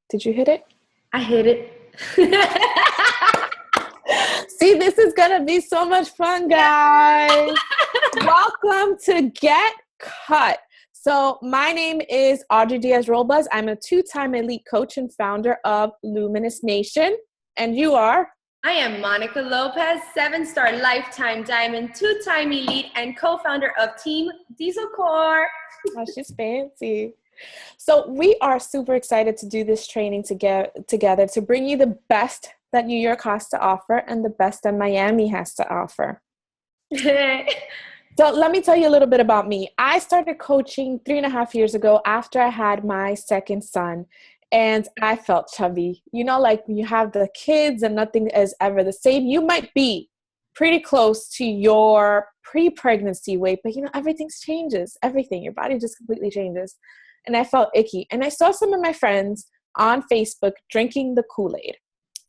Did you hit it? I hit it. See, this is going to be so much fun, guys. Welcome to Get Cut. So my name is AUDREY Robles. I'm a 2-time elite coach and founder of Luminous Nation. And you are? I am Monica Lopez, 7-star lifetime diamond, 2-time elite, and co-founder of Team Diesel Core. Oh, she's fancy. So we are super excited to do this training together to bring you the best that New York has to offer and the best that Miami has to offer. So let me tell you a little bit about me. I started coaching 3.5 years ago after I had my second son, and I felt chubby. You know, like when you have the kids and nothing is ever the same, you might be pretty close to your pre-pregnancy weight, but you know, everything changes. Everything, your body just completely changes. And I felt icky. And I saw some of my friends on Facebook drinking the Kool-Aid.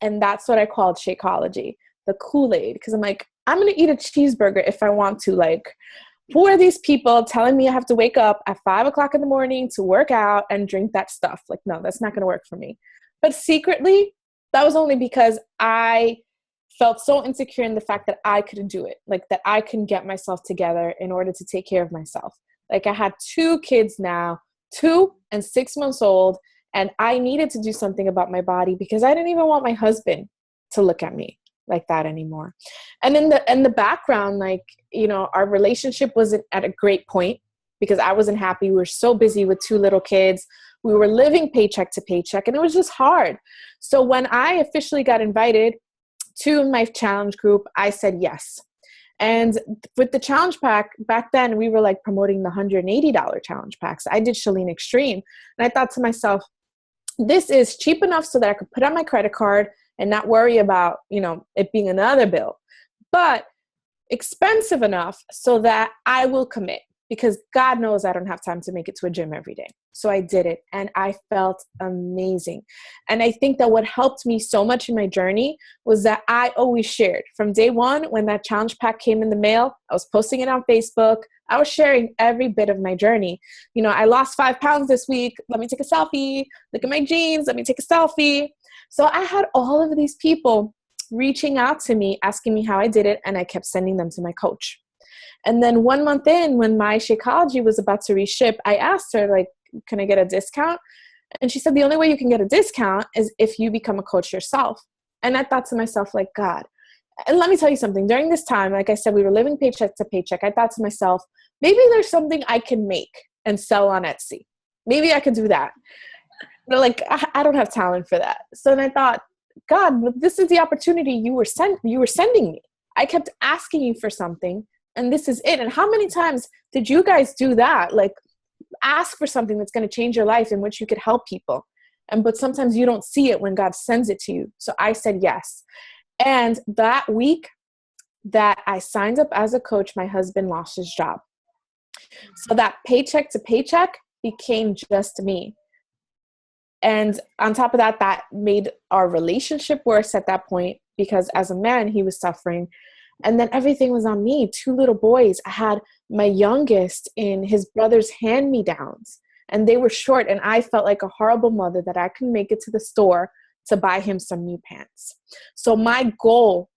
And that's what I called Shakeology, the Kool-Aid. Because I'm like, I'm going to eat a cheeseburger if I want to. Like, who are these people telling me I have to wake up at 5 o'clock in the morning to work out and drink that stuff? Like, no, that's not going to work for me. But secretly, that was only because I felt so insecure in the fact that I couldn't do it. Like, that I couldn't get myself together in order to take care of myself. Like, I had 2 kids now, 2 and 6 months old. And I needed to do something about my body because I didn't even want my husband to look at me like that anymore. And in the background, like, you know, our relationship wasn't at a great point because I wasn't happy. We were so busy with 2 little kids. We were living paycheck to paycheck, and it was just hard. So when I officially got invited to my challenge group, I said yes. And with the challenge pack, back then we were like promoting the $180 challenge packs. I did Chalene Extreme. And I thought to myself, this is cheap enough so that I could put on my credit card and not worry about, you know, it being another bill, but expensive enough so that I will commit, because God knows I don't have time to make it to a gym every day. So I did it, and I felt amazing. And I think that what helped me so much in my journey was that I always shared. From day one, when that challenge pack came in the mail, I was posting it on Facebook. I was sharing every bit of my journey. You know, I lost 5 pounds this week. Let me take a selfie. Look at my jeans. Let me take a selfie. So I had all of these people reaching out to me, asking me how I did it, and I kept sending them to my coach. And then 1 month in, when my Shakeology was about to reship, I asked her, like, can I get a discount? And she said, the only way you can get a discount is if you become a coach yourself. And I thought to myself, like, God. And let me tell you something. During this time, like I said, we were living paycheck to paycheck. I thought to myself, maybe there's something I can make and sell on Etsy. Maybe I could do that. But like, I don't have talent for that. So then I thought, God, this is the opportunity you were sending me. I kept asking you for something, and this is it. And how many times did you guys do that? Like, ask for something that's going to change your life, in which you could help people. But sometimes you don't see it when God sends it to you. So I said yes. And that week that I signed up as a coach, my husband lost his job. So that paycheck to paycheck became just me. And on top of that, that made our relationship worse at that point, because as a man, he was suffering. And then everything was on me. 2 little boys. I had my youngest in his brother's hand-me-downs, and they were short. And I felt like a horrible mother that I couldn't make it to the store to buy him some new pants. So my goal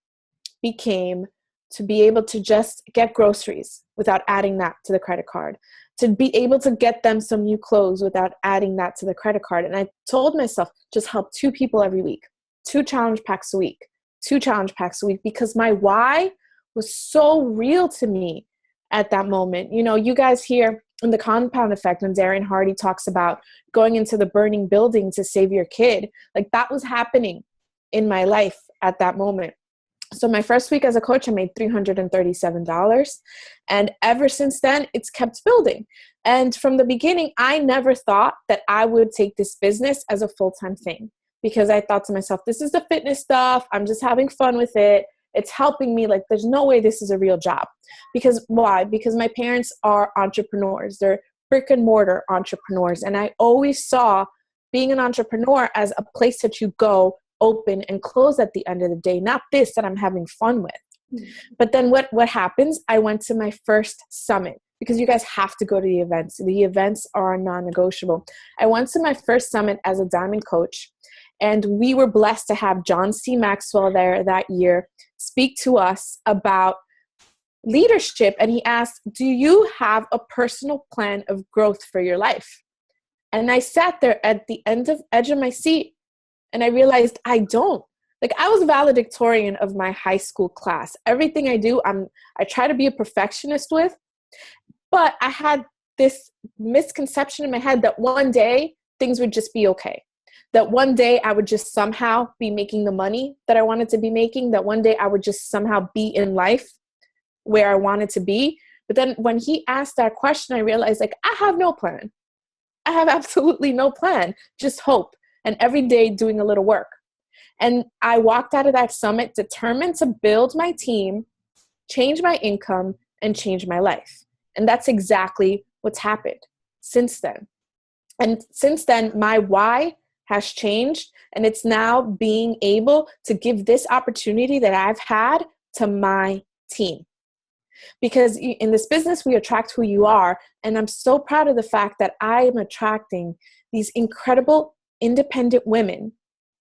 became to be able to just get groceries without adding that to the credit card, to be able to get them some new clothes without adding that to the credit card. And I told myself, just help 2 people every week, 2 challenge packs a week, 2 challenge packs a week, because my why was so real to me at that moment. You know, you guys hear in The Compound Effect when Darren Hardy talks about going into the burning building to save your kid. Like, that was happening in my life at that moment. So my first week as a coach, I made $337. And ever since then, it's kept building. And from the beginning, I never thought that I would take this business as a full-time thing, because I thought to myself, this is the fitness stuff. I'm just having fun with it. It's helping me. Like, there's no way this is a real job. Because why? Because my parents are entrepreneurs. They're brick and mortar entrepreneurs. And I always saw being an entrepreneur as a place that you go, open, and close at the end of the day, not this that I'm having fun with. But then what happens? I went to my first summit, because you guys have to go to the events. The events are non-negotiable. I went to my first summit as a diamond coach, and we were blessed to have John C. Maxwell there that year speak to us about leadership. And he asked, do you have a personal plan of growth for your life? And I sat there at the edge of my seat, and I realized I don't. Like, I was valedictorian of my high school class. Everything I do, I try to be a perfectionist with, but I had this misconception in my head that one day things would just be okay. That one day I would just somehow be making the money that I wanted to be making, that one day I would just somehow be in life where I wanted to be. But then when he asked that question, I realized, like, I have no plan. I have absolutely no plan, just hope, and every day doing a little work. And I walked out of that summit determined to build my team, change my income, and change my life. And that's exactly what's happened since then. And since then, my why has changed, and it's now being able to give this opportunity that I've had to my team. Because in this business, we attract who you are. And I'm so proud of the fact that I am attracting these incredible independent women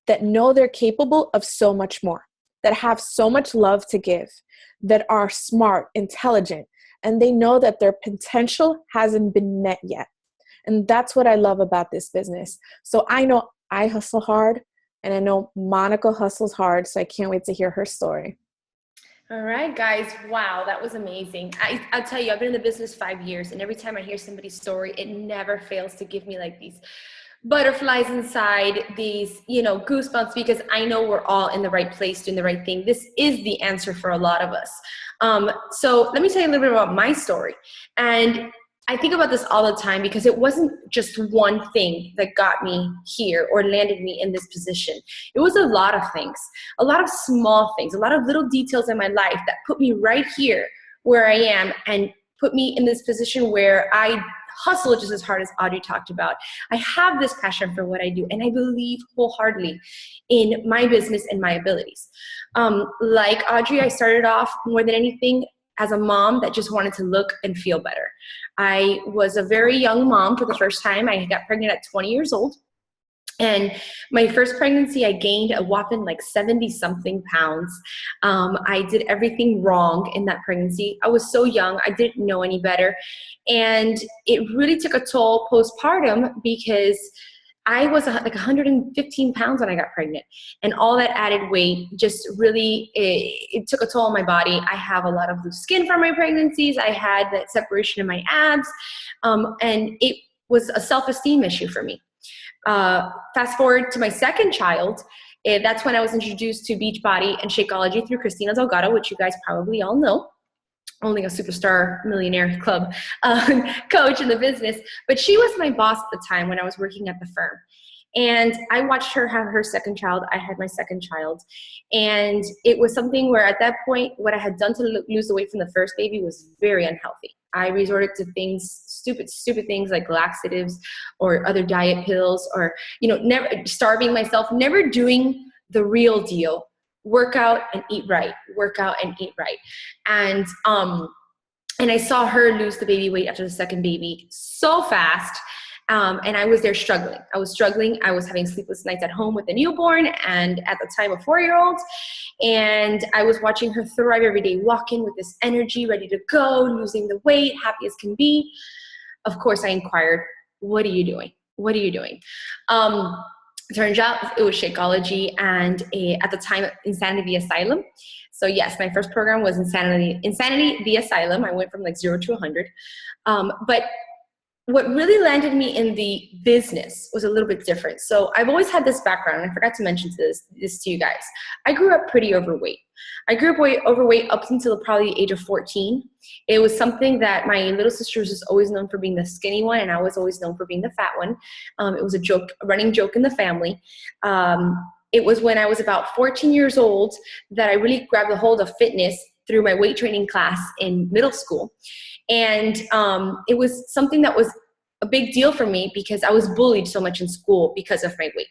that know they're capable of so much more, that have so much love to give, that are smart, intelligent, and they know that their potential hasn't been met yet. And that's what I love about this business. So I know I hustle hard, and I know Monica hustles hard, so I can't wait to hear her story. All right, guys. Wow, that was amazing. I'll tell you, I've been in the business 5 years, and every time I hear somebody's story, it never fails to give me like these butterflies inside, these, goosebumps, because I know we're all in the right place doing the right thing. This is the answer for a lot of us. So let me tell you a little bit about my story. And I think about this all the time because it wasn't just one thing that got me here or landed me in this position. It was a lot of things, a lot of small things, a lot of little details in my life that put me right here where I am and put me in this position where I hustle just as hard as Audrey talked about. I have this passion for what I do, and I believe wholeheartedly in my business and my abilities. Like Audrey, I started off more than anything as a mom that just wanted to look and feel better. I was a very young mom for the first time. I got pregnant at 20 years old. And my first pregnancy, I gained a whopping like 70-something pounds. I did everything wrong in that pregnancy. I was so young. I didn't know any better. And it really took a toll postpartum because I was like 115 pounds when I got pregnant. And all that added weight just really, it took a toll on my body. I have a lot of loose skin from my pregnancies. I had that separation in my abs. And it was a self-esteem issue for me. Fast forward to my second child, that's when I was introduced to Beachbody and Shakeology through Christina Delgado, which you guys probably all know. Only a superstar millionaire club coach in the business. But she was my boss at the time when I was working at the firm. And I watched her have her second child. I had my second child. And it was something where at that point, what I had done to lose the weight from the first baby was very unhealthy. I resorted to things, stupid things like laxatives or other diet pills or, never starving myself, never doing the real deal. Work out and eat right. Work out and eat right. And I saw her lose the baby weight after the second baby so fast. And I was there struggling. I was having sleepless nights at home with a newborn and at the time a 4-year-old. And I was watching her thrive every day, walk in with this energy, ready to go, losing the weight, happy as can be. Of course, I inquired, what are you doing? What are you doing? Turns out it was Shakeology and at the time, Insanity the Asylum. So yes, my first program was Insanity the Asylum. I went from like 0 to 100. But what really landed me in the business was a little bit different. So I've always had this background, and I forgot to mention this to you guys. I grew up pretty overweight. I grew up overweight up until probably the age of 14. It was something that my little sister was just always known for being the skinny one, and I was always known for being the fat one. It was a running joke in the family. It was when I was about 14 years old that I really grabbed a hold of fitness through my weight training class in middle school. And it was something that was a big deal for me because I was bullied so much in school because of my weight.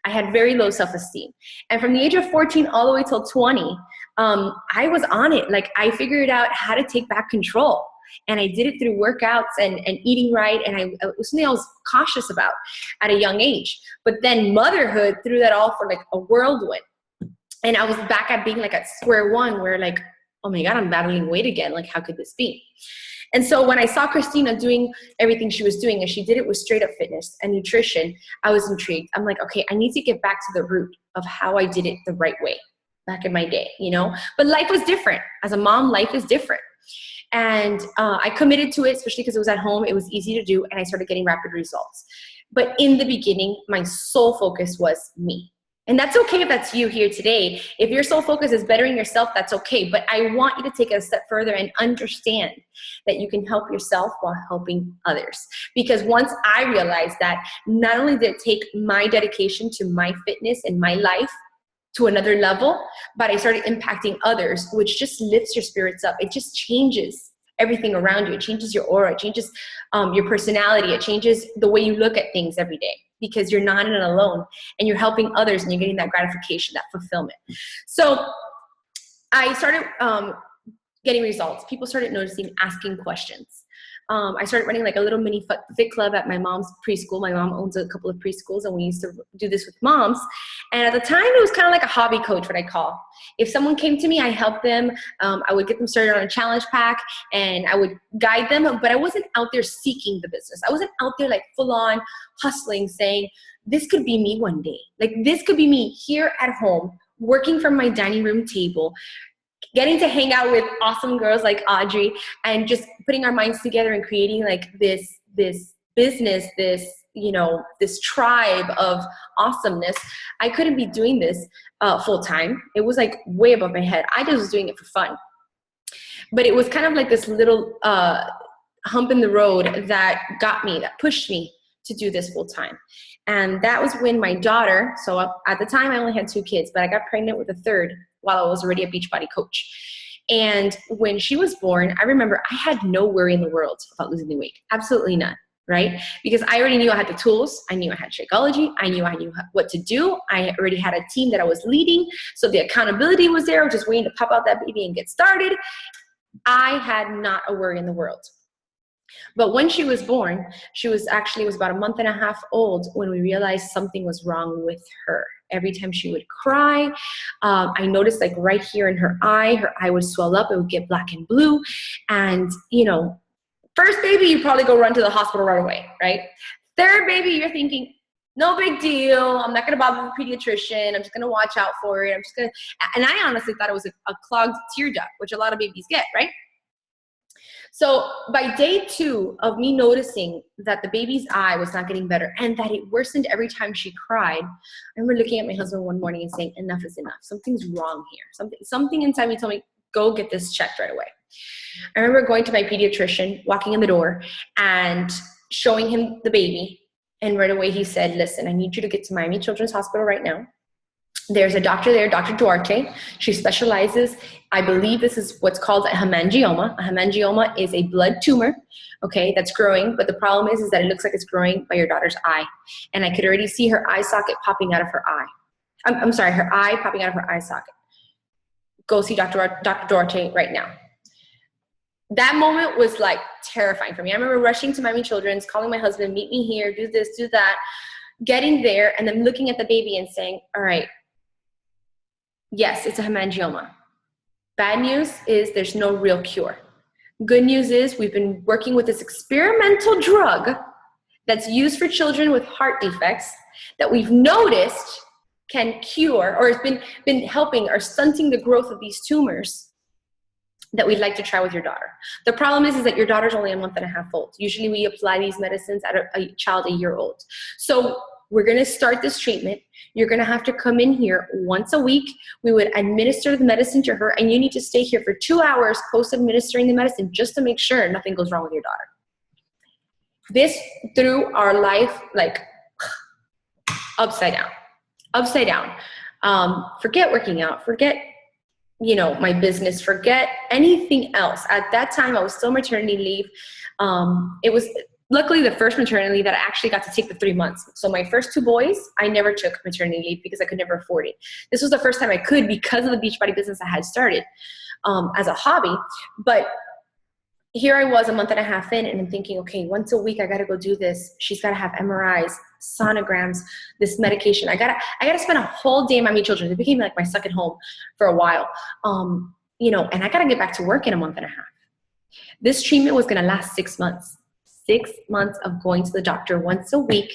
I had very low self-esteem. And from the age of 14 all the way till 20, I was on it. Like I figured out how to take back control. And I did it through workouts and eating right. And it was something I was cautious about at a young age. But then motherhood threw that all for like a whirlwind. And I was back at being like at square one where like, oh my God, I'm battling weight again. Like, how could this be? And so when I saw Christina doing everything she was doing, and she did it with straight up fitness and nutrition, I was intrigued. I'm like, okay, I need to get back to the root of how I did it the right way back in my day, you know? But life was different. As a mom, life is different. And I committed to it, especially because it was at home. It was easy to do, and I started getting rapid results. But in the beginning, my sole focus was me. And that's okay if that's you here today. If your sole focus is bettering yourself, that's okay. But I want you to take it a step further and understand that you can help yourself while helping others. Because once I realized that, not only did it take my dedication to my fitness and my life to another level, but I started impacting others, which just lifts your spirits up. It just changes everything around you. It changes your aura. It changes your personality. It changes the way you look at things every day, because you're not in it alone, and you're helping others, and you're getting that gratification, that fulfillment. So I started getting results. People started noticing, asking questions. I started running like a little mini fit club at my mom's preschool. My mom owns a couple of preschools, and we used to do this with moms. And at the time, it was kind of like a hobby coach, what I call. If someone came to me, I helped them. I would get them started on a challenge pack, and I would guide them. But I wasn't out there seeking the business. I wasn't out there like full on hustling, saying, this could be me one day. Like, this could be me here at home, working from my dining room table, getting to hang out with awesome girls like AUDREY, and just putting our minds together and creating like this business, this tribe of awesomeness. I couldn't be doing this full time. It was like way above my head. I just was doing it for fun. But it was kind of like this little hump in the road that pushed me to do this full time. And that was when my daughter, so at the time I only had 2 kids, but I got pregnant with a third while I was already a Beachbody coach. And when she was born, I remember I had no worry in the world about losing the weight. Absolutely none, right? Because I already knew I had the tools. I knew I had Shakeology. I knew what to do. I already had a team that I was leading. So the accountability was there. I was just waiting to pop out that baby and get started. I had not a worry in the world. But when she was born, she was about a month and a half old when we realized something was wrong with her. Every time she would cry, I noticed like right here in her eye would swell up. It would get black and blue. And, first baby, you probably go run to the hospital right away, right? Third baby, you're thinking, no big deal. I'm not going to bother the pediatrician. I'm just going to watch out for it. And I honestly thought it was a clogged tear duct, which a lot of babies get, right? So by day 2 of me noticing that the baby's eye was not getting better and that it worsened every time she cried, I remember looking at my husband one morning and saying, enough is enough. Something's wrong here. Something inside me told me, go get this checked right away. I remember going to my pediatrician, walking in the door and showing him the baby. And right away he said, listen, I need you to get to Miami Children's Hospital right now. There's a doctor there, Dr. Duarte. She specializes, I believe this is what's called a hemangioma. A hemangioma is a blood tumor, okay, that's growing. But the problem is that it looks like it's growing by your daughter's eye. And I could already see her eye socket popping out of her eye. I'm sorry, her eye popping out of her eye socket. Go see Dr. Duarte right now. That moment was like terrifying for me. I remember rushing to Miami Children's, calling my husband, meet me here, do this, do that. Getting there and then looking at the baby and saying, all right, yes, it's a hemangioma. Bad news is there's no real cure. Good news is we've been working with this experimental drug that's used for children with heart defects that we've noticed can cure or has been helping or stunting the growth of these tumors that we'd like to try with your daughter. The problem is that your daughter's only a month and a half old. Usually we apply these medicines at a child a year old. So we're gonna start this treatment. You're gonna have to come in here once a week. We would administer the medicine to her, and you need to stay here for 2 hours post-administering the medicine just to make sure nothing goes wrong with your daughter. This threw our life like upside down. Forget working out, forget my business, forget anything else. At that time, I was still maternity leave. It was luckily the first maternity leave that I actually got to take the 3 months. So my first 2 boys, I never took maternity leave because I could never afford it. This was the first time I could because of the Beachbody business I had started as a hobby. But here I was a month and a half in, and I'm thinking, okay, once a week I got to go do this. She's got to have MRIs, sonograms, this medication. I gotta spend a whole day in Miami Children's. It became like my second home for a while. You know, and I got to get back to work in a month and a half. This treatment was going to last 6 months. 6 months of going to the doctor once a week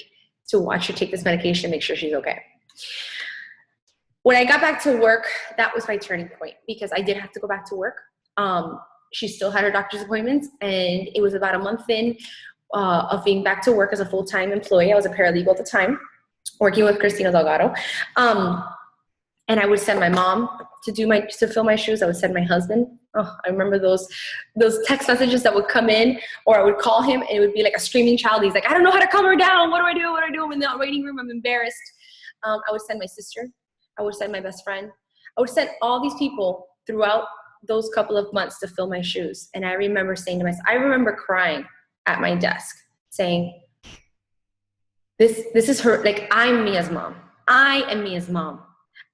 to watch her take this medication and make sure she's okay. When I got back to work, that was my turning point, because I did have to go back to work. She still had her doctor's appointments, and it was about a month in of being back to work as a full-time employee. I was a paralegal at the time, working with Christina Delgado. And I would send my mom to fill my shoes. I would send my husband. Oh, I remember those text messages that would come in, or I would call him, and it would be like a screaming child. He's like, I don't know how to calm her down. What do I do? What do I do? I'm in the waiting room. I'm embarrassed. I would send my sister. I would send my best friend. I would send all these people throughout those couple of months to fill my shoes. And I remember saying to myself, I remember crying at my desk saying, this is her, like, I'm Mia's mom. I am Mia's mom.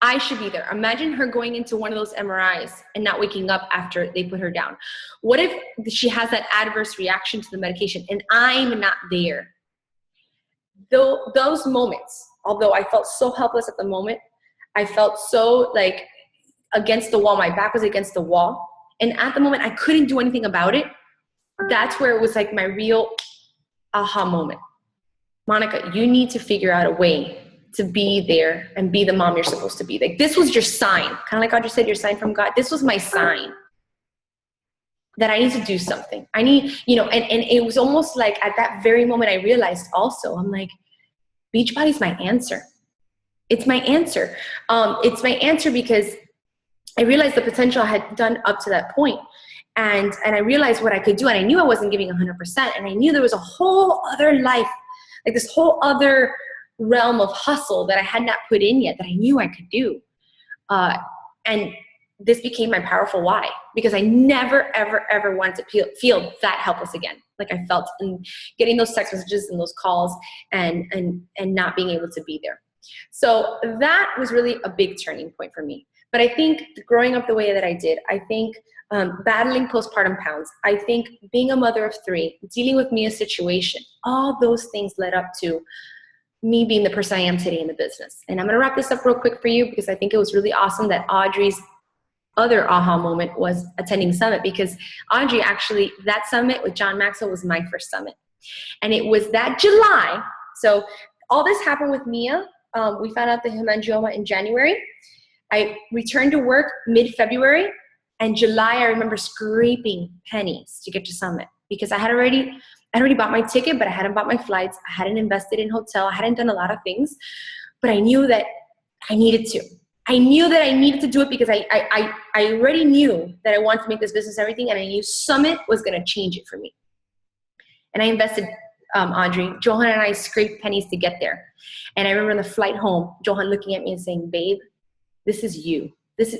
I should be there. Imagine her going into one of those MRIs and not waking up after they put her down. What if she has that adverse reaction to the medication and I'm not there? Those moments, although I felt so helpless at the moment, I felt so like against the wall. My back was against the wall. And at the moment, I couldn't do anything about it. That's where it was like my real aha moment. Monica, you need to figure out a way to be there and be the mom you're supposed to be. Like, this was your sign. Kind of like Audrey said, your sign from God. This was my sign that I need to do something. I need, you know, and it was almost like at that very moment I realized also, I'm like, Beachbody's my answer. It's my answer. It's my answer because I realized the potential I had done up to that point. And I realized what I could do. And I knew I wasn't giving 100%. And I knew there was a whole other life, like this whole other realm of hustle that I had not put in yet that I knew I could do. And this became my powerful why, because I never, ever, ever wanted to feel that helpless again. Like I felt in getting those text messages and those calls and not being able to be there. So that was really a big turning point for me. But I think growing up the way that I did, I think battling postpartum pounds, I think being a mother of 3, dealing with Mia's situation, all those things led up to me being the person I am today in the business. And I'm going to wrap this up real quick for you because I think it was really awesome that Audrey's other aha moment was attending Summit, because Audrey actually, that summit with John Maxwell was my first summit. And it was that July. So all this happened with Mia. We found out the hemangioma in January. I returned to work mid-February, and July I remember scraping pennies to get to Summit because I had already bought my ticket, but I hadn't bought my flights. I hadn't invested in hotel. I hadn't done a lot of things, but I knew that I needed to. I knew that I needed to do it because I already knew that I wanted to make this business everything, and I knew Summit was going to change it for me. And I invested, Audrey. Johan and I scraped pennies to get there. And I remember on the flight home, Johan looking at me and saying, babe, this is you.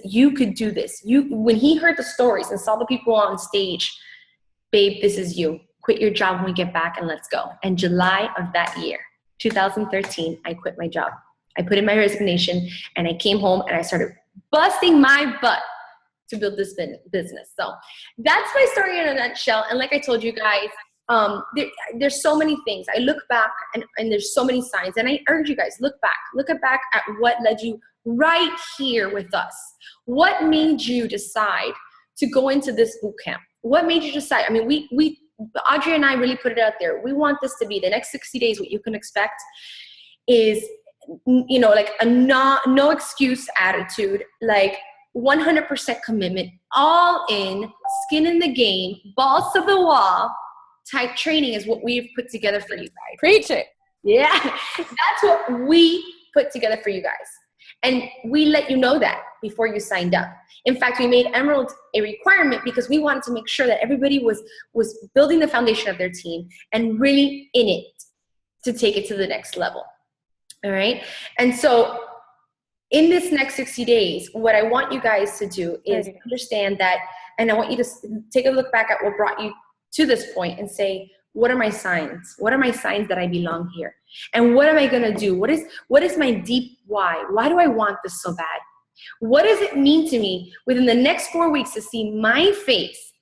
You could do this. When he heard the stories and saw the people on stage, babe, this is you. Quit your job when we get back and let's go. And July of that year, 2013, I quit my job. I put in my resignation and I came home and I started busting my butt to build this business. So that's my story in a nutshell. And like I told you guys, there's so many things. I look back and there's so many signs, and I urge you guys, look back at what led you right here with us. What made you decide to go into this boot camp? What made you decide? I mean, we Audrey and I really put it out there. We want this to be the next 60 days. What you can expect is, you know, like a no excuse attitude, like 100% commitment, all in, skin in the game, balls to the wall type training is what we've put together for you guys. Preach it. Yeah, that's what we put together for you guys. And we let you know that before you signed up. In fact, we made Emerald a requirement because we wanted to make sure that everybody was building the foundation of their team and really in it to take it to the next level. All right. And so in this next 60 days, what I want you guys to do is understand that, and I want you to take a look back at what brought you to this point and say, what are my signs? What are my signs that I belong here? And what am I going to do? What is my deep why? Why do I want this so bad? What does it mean to me within the next 4 weeks to see my face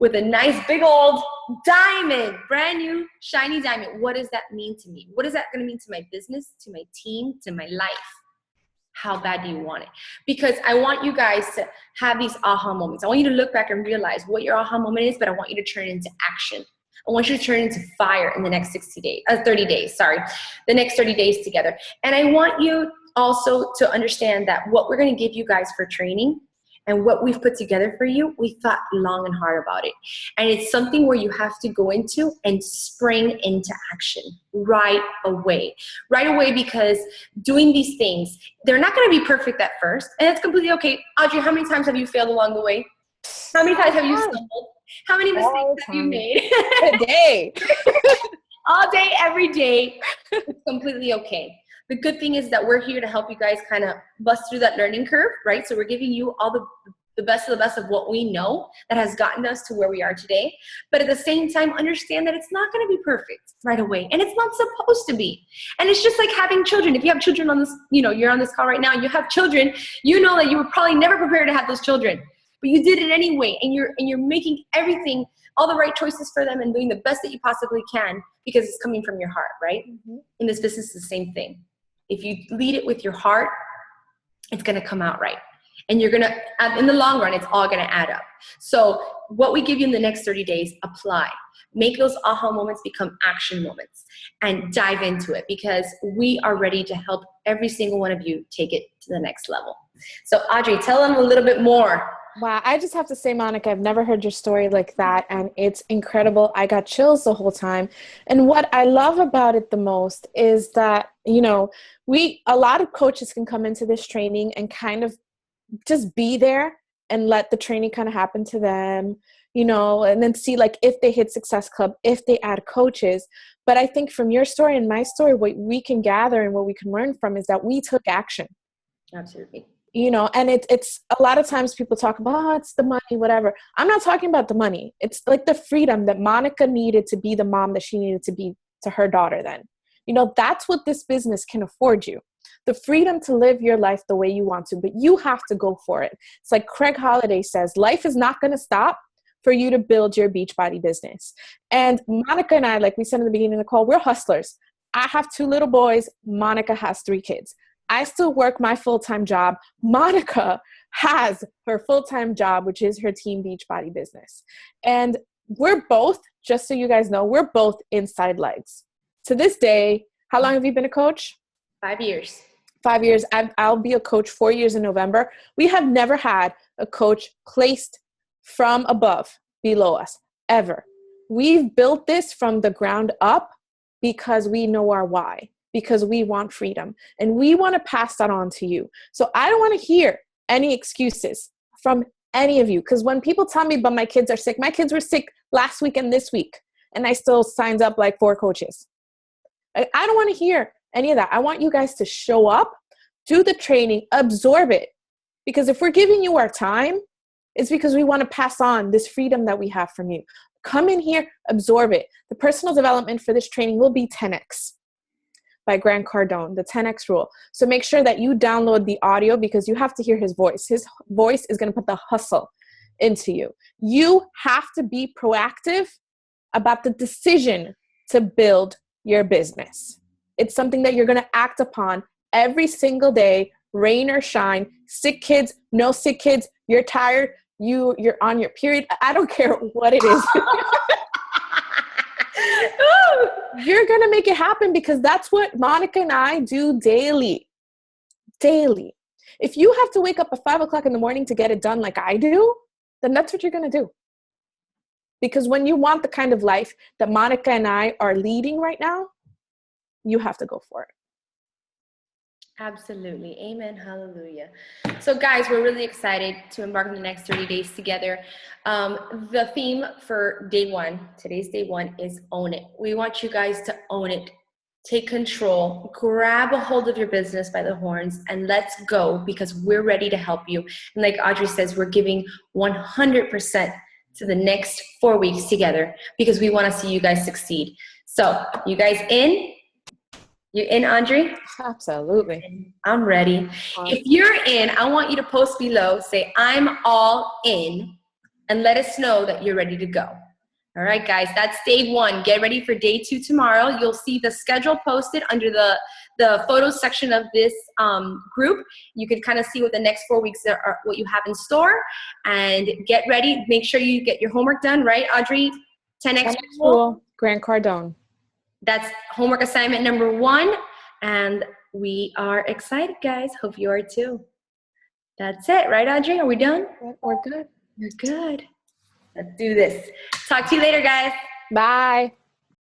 with a nice big old diamond, brand new shiny diamond. What does that mean to me? What is that going to mean to my business, to my team, to my life? How bad do you want it? Because I want you guys to have these aha moments. I want you to look back and realize what your aha moment is, but I want you to turn it into action. I want you to turn it into fire in the next 30 days, the next 30 days together. And I want you also to understand that what we're going to give you guys for training and what we've put together for you, we thought long and hard about it. And it's something where you have to go into and spring into action right away. Right away, because doing these things, they're not going to be perfect at first. And it's completely okay. Audrey, how many times have you failed along the way? How many times have you stumbled? How many mistakes have you made? Today. All day, every day. It's completely okay. The good thing is that we're here to help you guys kind of bust through that learning curve, right? So we're giving you all the best of the best of what we know that has gotten us to where we are today. But at the same time, understand that it's not going to be perfect right away. And it's not supposed to be. And it's just like having children. If you have children on this, you're on this call right now, and you have children, you know that you were probably never prepared to have those children. But you did it anyway. And you're making everything, all the right choices for them and doing the best that you possibly can because it's coming from your heart, right? Mm-hmm. In this business, it's the same thing. If you lead it with your heart, it's going to come out right. And you're going to, in the long run, it's all going to add up. So what we give you in the next 30 days, apply. Make those aha moments become action moments and dive into it because we are ready to help every single one of you take it to the next level. So Audrey, tell them a little bit more. Wow, I just have to say, Monica, I've never heard your story like that, and it's incredible. I got chills the whole time. And what I love about it the most is that, a lot of coaches can come into this training and kind of just be there and let the training kind of happen to them, and then see like if they hit Success Club, if they add coaches. But I think from your story and my story, what we can gather and what we can learn from is that we took action. Absolutely. And it's a lot of times people talk about, it's the money, whatever. I'm not talking about the money. It's like the freedom that Monica needed to be the mom that she needed to be to her daughter then. That's what this business can afford you. The freedom to live your life the way you want to, but you have to go for it. It's like Craig Holiday says, life is not going to stop for you to build your Beachbody business. And Monica and I, like we said in the beginning of the call, we're hustlers. I have 2 little boys. Monica has 3 kids. I still work my full-time job. Monica has her full-time job, which is her Team Beachbody business. And we're both, just so you guys know, we're both inside legs. To this day, how long have you been a coach? 5 years. 5 years. I'll be a coach 4 years in November. We have never had a coach placed from above, below us, ever. We've built this from the ground up because we know our why. Because we want freedom and we want to pass that on to you. So I don't want to hear any excuses from any of you. Because when people tell me, but my kids are sick, my kids were sick last week and this week, and I still signed up like 4 coaches. I don't want to hear any of that. I want you guys to show up, do the training, absorb it. Because if we're giving you our time, it's because we want to pass on this freedom that we have from you. Come in here, absorb it. The personal development for this training will be 10X. By Grant Cardone, the 10X rule. So make sure that you download the audio because you have to hear his voice. His voice is going to put the hustle into you. You have to be proactive about the decision to build your business. It's something that you're going to act upon every single day, rain or shine, sick kids, no sick kids, you're tired, you're on your period. I don't care what it is. You're going to make it happen because that's what Monica and I do daily. Daily. If you have to wake up at 5 o'clock in the morning to get it done like I do, then that's what you're going to do. Because when you want the kind of life that Monica and I are leading right now, you have to go for it. Absolutely. Amen. Hallelujah. So guys, we're really excited to embark on the next 30 days together. The theme for day 1, today's day 1, is own it. We want you guys to own it. Take control, grab a hold of your business by the horns, and let's go because we're ready to help you. And like Audrey says, we're giving 100% to the next 4 weeks together because we want to see you guys succeed. So you guys in? You in, Audrey? Absolutely. I'm ready. If you're in, I want you to post below, say, I'm all in, and let us know that you're ready to go. All right, guys, that's day 1. Get ready for day 2 tomorrow. You'll see the schedule posted under the photos section of this group. You can kind of see what the next 4 weeks are, what you have in store, and get ready. Make sure you get your homework done, right, Audrey? 10X Rule, Grant Cardone. That's homework assignment number 1, and we are excited, guys. Hope you are too. That's it, right, Audrey? Are we done? We're good. We're good. Let's do this. Talk to you later, guys. Bye.